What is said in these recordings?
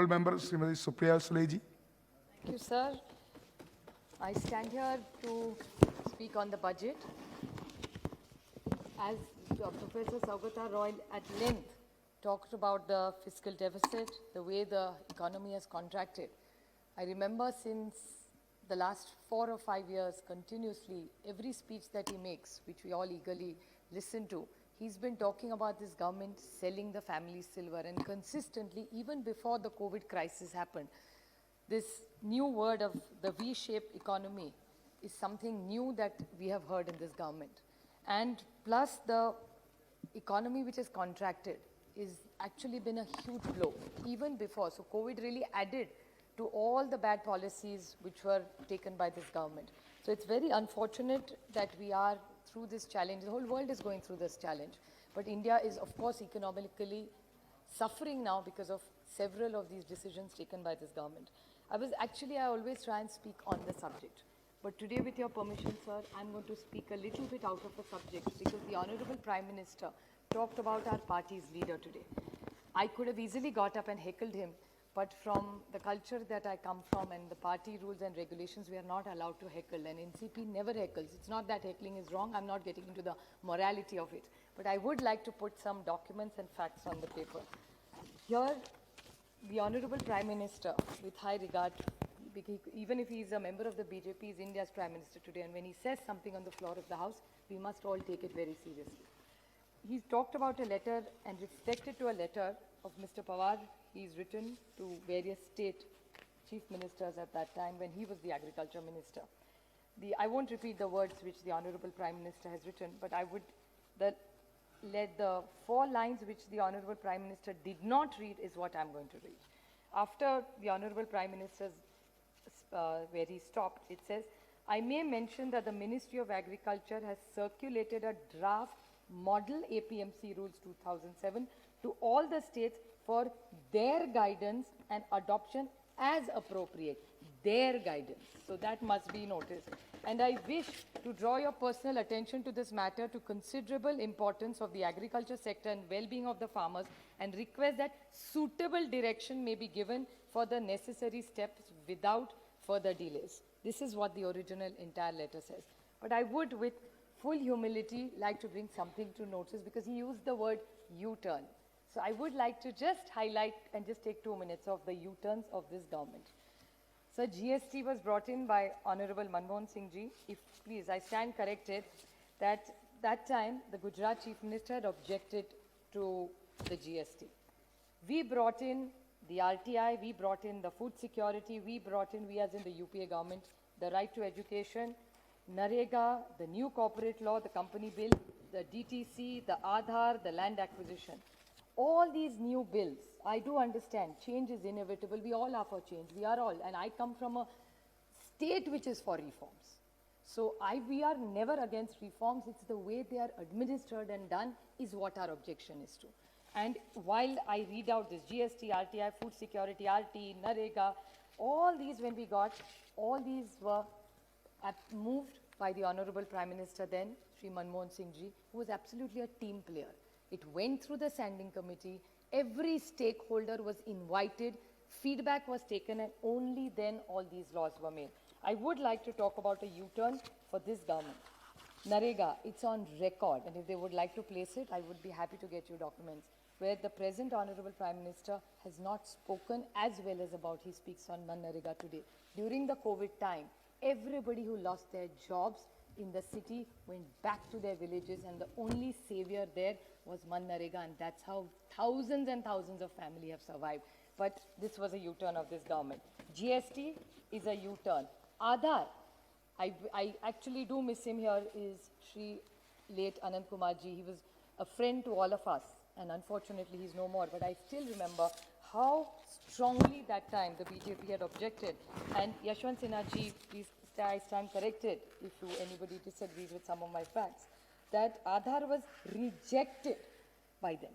Member Srimati Supriya Suleji. Thank you, sir. I stand here to speak on the budget. As Professor Saugata Roy at length talked about the fiscal deficit, the way the economy has contracted, I remember since the last 4 or 5 years continuously, every speech that he makes, which we all eagerly listen to, he's been talking about this government selling the family silver, and consistently, even before the COVID crisis happened, this new word of the V-shaped economy is something new that we have heard in this government. And plus the economy which has contracted is actually been a huge blow, even before. So COVID really added to all the bad policies which were taken by this government. So it's very unfortunate that we are through this challenge. The whole world is going through this challenge. But India is, of course, economically suffering now because of several of these decisions taken by this government. I always try and speak on the subject. But today, with your permission, sir, I'm going to speak a little bit out of the subject because the Honorable Prime Minister talked about our party's leader today. I could have easily got up and heckled him, but from the culture that I come from and the party rules and regulations, we are not allowed to heckle. And NCP never heckles. It's not that heckling is wrong. I'm not getting into the morality of it. But I would like to put some documents and facts on the paper. Here, the Honorable Prime Minister, with high regard, even if he is a member of the BJP, he is India's Prime Minister today. And when he says something on the floor of the House, we must all take it very seriously. He talked about a letter and reflected to a letter of Mr. Pawar. He's written to various state chief ministers at that time when he was the agriculture minister. I won't repeat the words which the Honorable Prime Minister has written, but I would let the 4 lines which the Honorable Prime Minister did not read is what I'm going to read. After the Honorable Prime Minister's where he stopped, it says, I may mention that the Ministry of Agriculture has circulated a draft model APMC rules 2007 to all the states for their guidance and adoption as appropriate. Their guidance. So that must be noticed. And I wish to draw your personal attention to this matter to considerable importance of the agriculture sector and well-being of the farmers, and request that suitable direction may be given for the necessary steps without further delays. This is what the original entire letter says. But I would, with full humility, like to bring something to notice because he used the word U-turn. So I would like to just highlight and just take 2 minutes of the U-turns of this government. So GST was brought in by Honorable Manmohan Singh ji. If please, I stand corrected that time the Gujarat Chief Minister had objected to the GST. We brought in the RTI, we brought in the food security, we as in the UPA government, the right to education, NREGA, the new corporate law, the company bill, the DTC, the Aadhaar, the land acquisition. All these new bills, I do understand, change is inevitable. We all are for change. We are all. And I come from a state which is for reforms. So we are never against reforms. It's the way they are administered and done is what our objection is to. And while I read out this GST, RTI, food security, RT, NREGA, all these when we got, all these were moved by the Honorable Prime Minister then, Sri Manmohan Singh ji, who was absolutely a team player. It went through the standing committee. Every stakeholder was invited. Feedback was taken, and only then all these laws were made. I would like to talk about a U-turn for this government. NREGA, it's on record, and if they would like to place it, I would be happy to get you documents, where the present Honorable Prime Minister has not spoken as well as about he speaks on NREGA today. During the COVID time, everybody who lost their jobs in the city went back to their villages, and the only savior there was NREGA, and that's how thousands and thousands of families have survived. But this was a U-turn of this government. GST is a U-turn. Aadhaar, I actually do miss him here, is Shri late Anand Kumar ji. He was a friend to all of us, and unfortunately he's no more. But I still remember how strongly that time the BJP had objected. And Yashwant Sinha ji, please, I stand corrected if anybody disagrees with some of my facts, that Aadhaar was rejected by them.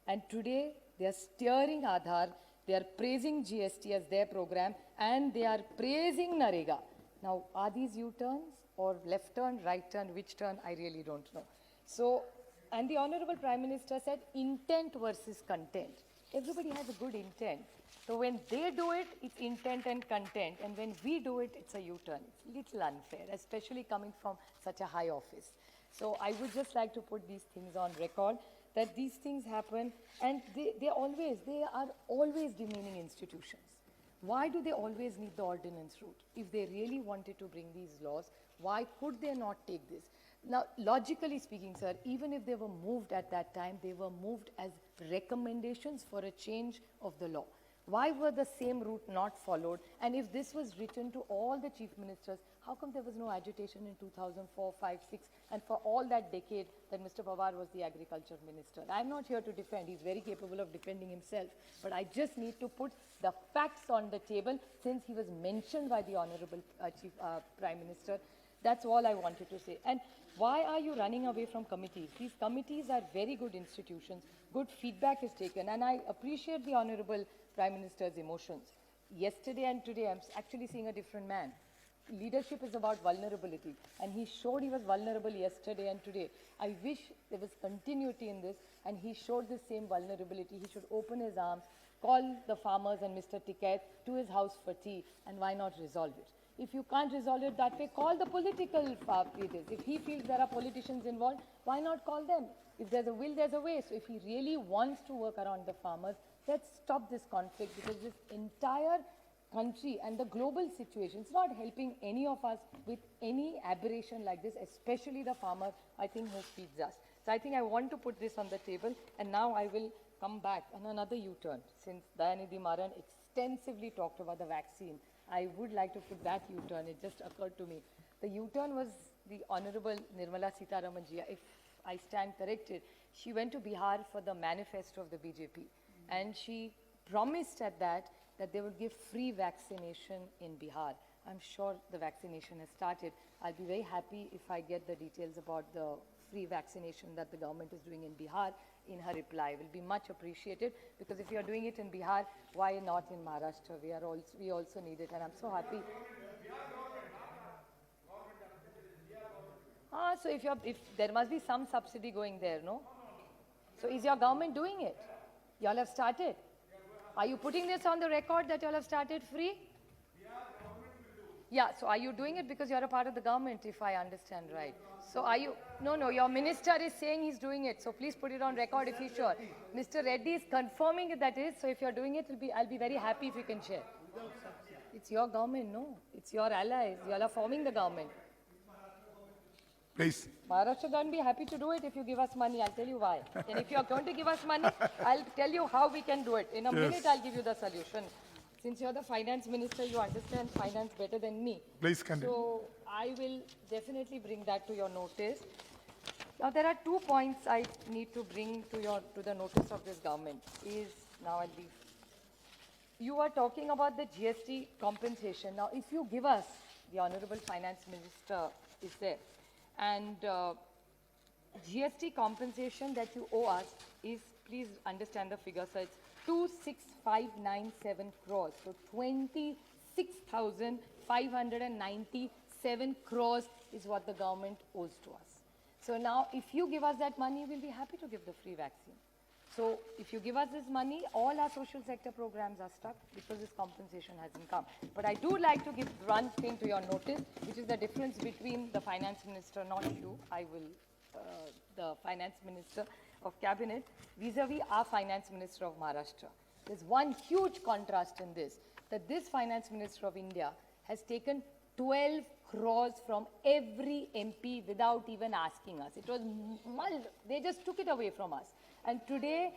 And today they are steering Aadhaar, they are praising GST as their program, and they are praising NREGA. Now, are these U-turns or left turn, right turn, which turn? I really don't know. So, and the Honorable Prime Minister said intent versus content. everybody has a good intent. So when they do it, it's intent and content, and when we do it, it's a U-turn. It's a little unfair, especially coming from such a high office. So I would just like to put these things on record, that these things happen, and they are always demeaning institutions. Why do they always need the ordinance route? If they really wanted to bring these laws, why could they not take this? Now, logically speaking, sir, even if they were moved at that time, they were moved as recommendations for a change of the law. Why were the same route not followed? And if this was written to all the chief ministers, how come there was no agitation in 2004, 5, 6, and for all that decade that Mr. Pawar was the agriculture minister? I'm not here to defend. He's very capable of defending himself. But I just need to put the facts on the table since he was mentioned by the Honorable Prime Minister. That's all I wanted to say. And why are you running away from committees? These committees are very good institutions. Good feedback is taken. And I appreciate the Honorable Prime Minister's emotions. Yesterday and today, I'm actually seeing a different man. Leadership is about vulnerability. And he showed he was vulnerable yesterday and today. I wish there was continuity in this, and he showed the same vulnerability. He should open his arms, call the farmers and Mr. Tikait to his house for tea, and why not resolve it? If you can't resolve it that way, call the political leaders. If he feels there are politicians involved, why not call them? If there's a will, there's a way. So if he really wants to work around the farmers, let's stop this conflict, because this entire country and the global situation is not helping any of us with any aberration like this, especially the farmer, I think, who feeds us. So I think I want to put this on the table, and now I will come back on another U-turn. Since Dayanidhi Maran extensively talked about the vaccine, I would like to put that U-turn. It just occurred to me. The U-turn was the Honorable Nirmala Sitharaman ji. If I stand corrected, she went to Bihar for the manifesto of the BJP. And she promised at that they would give free vaccination in Bihar. I'm sure the vaccination has started. I'll be very happy if I get the details about the free vaccination that the government is doing in Bihar in her reply. Will be much appreciated, because if you're doing it in Bihar, why not in Maharashtra? We also need it, and I'm so happy. So if there must be some subsidy going there, no? So is your government doing it? Y'all have started? Are you putting this on the record that y'all have started free? Yeah, so are you doing it because you're a part of the government, if I understand right? So are you, no, your minister is saying he's doing it, so please put it on record if he's sure. Mr. Reddy is confirming that is, so if you're doing it, I'll be very happy if you can share. It's your government, no? It's your allies, y'all are forming the government. Please. Maharashtra going to be happy to do it if you give us money. I'll tell you why. And if you're going to give us money, I'll tell you how we can do it. In a minute, I'll give you the solution. Since you're the finance minister, you understand finance better than me. Please continue. So I will definitely bring that to your notice. Now, there are 2 points I need to bring to the notice of this government. Now I'll be. You are talking about the GST compensation. Now, if you give us, the Honorable Finance Minister is there, and GST compensation that you owe us is, please understand the figure, so it's 26,597 crores. So 26,597 crores is what the government owes to us. So now, if you give us that money, we'll be happy to give the free vaccine. So if you give us this money, all our social sector programs are stuck because this compensation hasn't come. But I do like to give one thing to your notice, which is the difference between the finance minister, not you, the finance minister of cabinet, vis-a-vis our finance minister of Maharashtra. There's one huge contrast in this, that this finance minister of India has taken 12 crores from every MP without even asking us. It was, they just took it away from us. And today,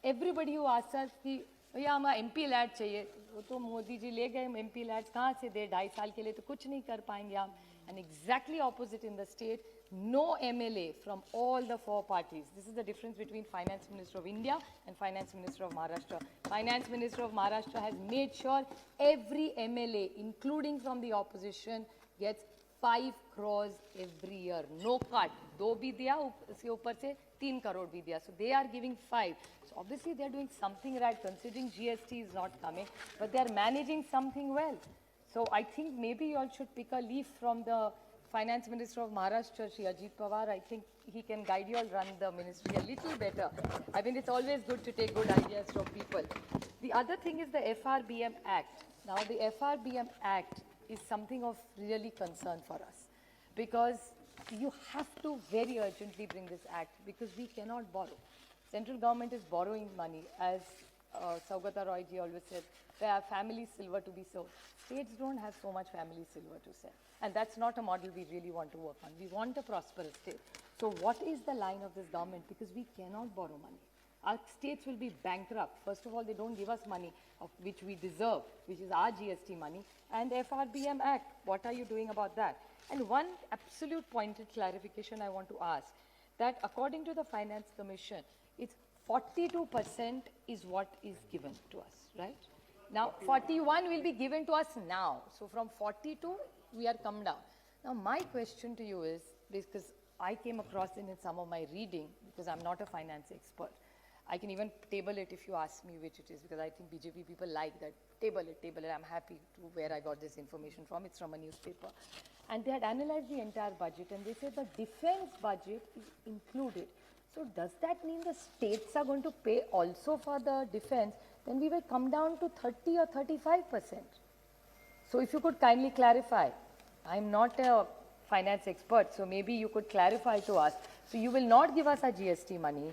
everybody who asks us, कि भैया हमें MP lead चाहिए, तो मोदी जी ले गए MP lads कहाँ से दे 2.5 साल के लिए तो कुछ नहीं कर पाएंगे हम. And exactly opposite in the state, no MLA from all the 4 parties. This is the difference between Finance Minister of India and Finance Minister of Maharashtra. Finance Minister of Maharashtra has made sure every MLA, including from the opposition, gets 5 crores every year. No cut. 2 भी दिया, उसके ऊपर से 3 crore भी दिया. So they are giving 5. So obviously they are doing something right, considering GST is not coming, but they are managing something well. So I think maybe you all should pick a leaf from the Finance Minister of Maharashtra, Shri Ajit Pawar, I think he can guide you all run the ministry a little better. I mean, it's always good to take good ideas from people. The other thing is the FRBM Act. Now, the FRBM Act is something of really concern for us because you have to very urgently bring this act because we cannot borrow. Central government is borrowing money, as Saugata Roy ji always said, there are family silver to be sold. States don't have so much family silver to sell. And that's not a model we really want to work on. We want a prosperous state. So what is the line of this government? Because we cannot borrow money. Our states will be bankrupt. First of all, they don't give us money of which we deserve, which is our GST money. And FRBM Act, what are you doing about that? And one absolute pointed clarification I want to ask, that according to the Finance Commission, it's 42% is what is given to us, right? Now, 41 will be given to us now. So from 42, we are come down. Now, my question to you is, because I came across it in some of my reading, because I'm not a finance expert. I can even table it if you ask me which it is, because I think BJP people like that. Table it. I'm happy to where I got this information from. It's from a newspaper. And they had analyzed the entire budget, and they said the defense budget is included. So does that mean the states are going to pay also for the defense? Then we will come down to 30 or 35%. So if you could kindly clarify, I'm not a finance expert, so maybe you could clarify to us. So you will not give us our GST money,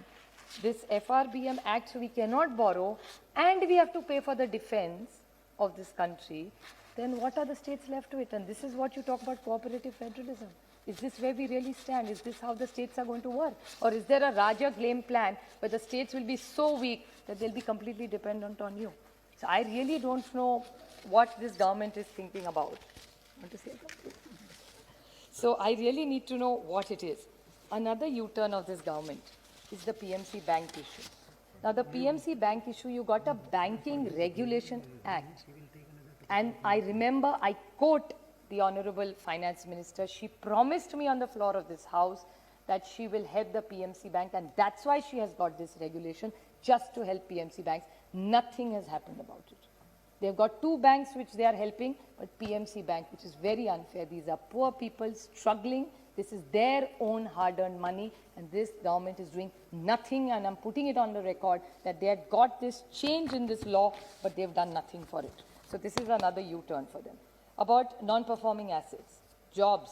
this FRBM Act, so we cannot borrow, and we have to pay for the defense of this country. Then what are the states left to it? And this is what you talk about cooperative federalism. Is this where we really stand? Is this how the states are going to work? Or is there a Raja game plan where the states will be so weak that they'll be completely dependent on you? So I really don't know what this government is thinking about. Want to say something? So I really need to know what it is. Another U-turn of this government is the PMC bank issue. Now the PMC bank issue, you got a Banking Regulation Act. And I remember, I quote the Honorable Finance Minister, she promised me on the floor of this house that she will help the PMC bank, and that's why she has got this regulation, just to help PMC banks. Nothing has happened about it. They've got two banks which they are helping, but PMC bank, which is very unfair. These are poor people struggling. This is their own hard-earned money, and this government is doing nothing, and I'm putting it on the record that they had got this change in this law, but they've done nothing for it. So this is another U-turn for them. About non-performing assets, jobs,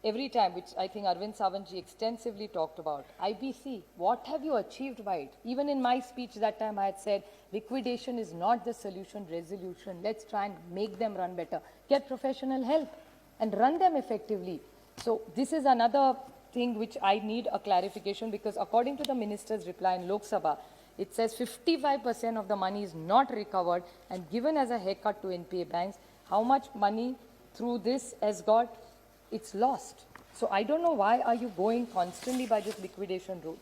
every time, which I think Arvind Savantji extensively talked about. IBC, what have you achieved by it? Even in my speech that time I had said, liquidation is not the solution, resolution. Let's try and make them run better. Get professional help and run them effectively. So this is another thing which I need a clarification, because according to the minister's reply in Lok Sabha, it says 55% of the money is not recovered and given as a haircut to NPA banks. How much money through this has got, it's lost. So I don't know why are you going constantly by this liquidation route.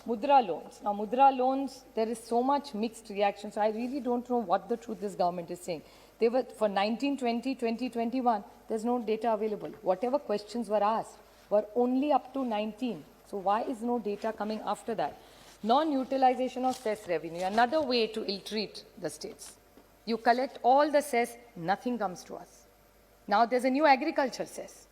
Mudra loans. Now Mudra loans, there is so much mixed reaction. So I really don't know what the truth this government is saying. They were for 1920, 2021, there's no data available. Whatever questions were asked were only up to 19. So why is no data coming after that? Non-utilization of cess revenue, another way to ill-treat the states. You collect all the cess, nothing comes to us. Now there's a new agriculture cess.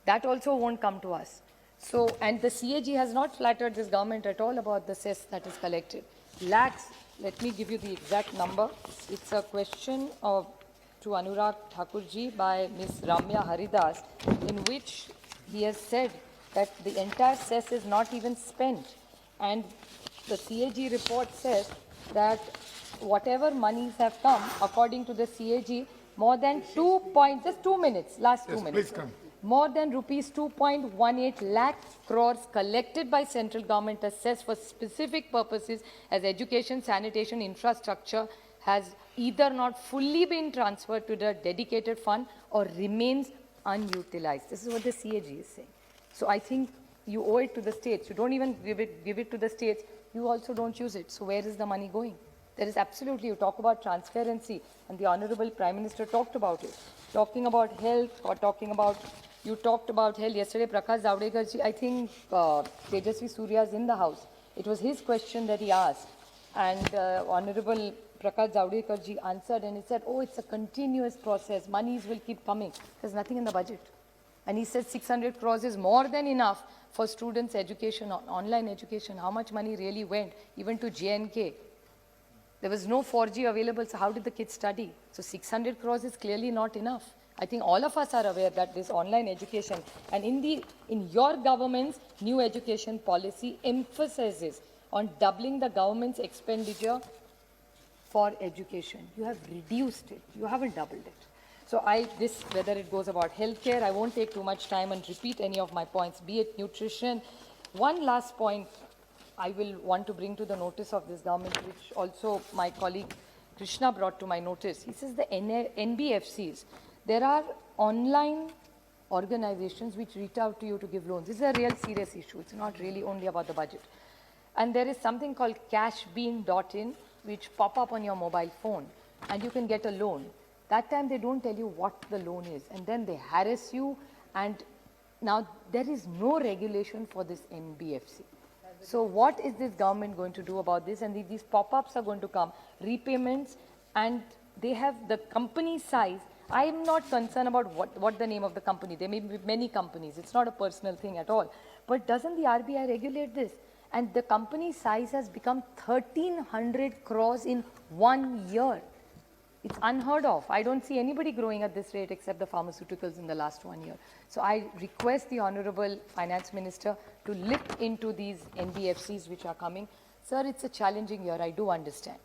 That also won't come to us. So, and the CAG has not flattered this government at all about the cess that is collected. Lakhs, let me give you the exact number. It's a question to Anurag Thakurji by Ms. Ramya Haridas, in which he has said that the entire cess is not even spent. And the CAG report says that whatever monies have come, according to the CAG, more than just 2 minutes, last 2 minutes. Please come. More than rupees 2.18 lakh crores collected by central government assessed for specific purposes as education, sanitation, infrastructure has either not fully been transferred to the dedicated fund or remains unutilized. This is what the CAG is saying. So I think you owe it to the states. You don't even give it to the states. You also don't use it. So where is the money going? There is absolutely, you talk about transparency, and the Honorable Prime Minister talked about it. Talking about health, or talking about, you talked about health. Yesterday, Prakash Zavadekar ji, I think Tejasvi Surya is in the house. It was his question that he asked. And Honorable Prakash Zavadekar ji answered, and he said, oh, it's a continuous process. Monies will keep coming. There's nothing in the budget. And he said 600 crores is more than enough for students' education, online education. How much money really went, even to JNK? There was no 4G available, so how did the kids study? So 600 crores is clearly not enough. I think all of us are aware that this online education, and in your government's new education policy emphasizes on doubling the government's expenditure for education. You have reduced it. You haven't doubled it. So whether it goes about healthcare, I won't take too much time and repeat any of my points, be it nutrition. One last point I will want to bring to the notice of this government, which also my colleague Krishna brought to my notice. He says the NBFCs, there are online organizations which reach out to you to give loans. This is a real serious issue. It's not really only about the budget. And there is something called cashbean.in, which pop up on your mobile phone, and you can get a loan. That time they don't tell you what the loan is, and then they harass you, and now there is no regulation for this NBFC. So what is this government going to do about this? And these pop-ups are going to come, repayments, and they have the company size. I am not concerned about what the name of the company. There may be many companies. It's not a personal thing at all. But doesn't the RBI regulate this? And the company size has become 1,300 crores in 1 year. It's unheard of. I don't see anybody growing at this rate except the pharmaceuticals in the last 1 year. So I request the Honorable Finance Minister to look into these NBFCs which are coming. Sir, it's a challenging year, I do understand.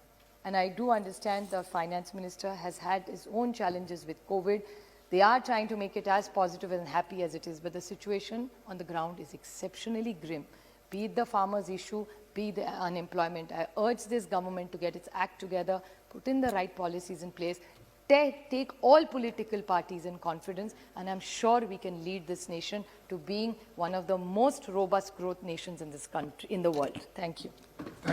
And I do understand the Finance Minister has had his own challenges with COVID. They are trying to make it as positive and happy as it is, but the situation on the ground is exceptionally grim. Be it the farmers' issue, be the unemployment. I urge this government to get its act together, put in the right policies in place, take all political parties in confidence, and I'm sure we can lead this nation to being one of the most robust growth nations in this country, in the world. Thank you. Thank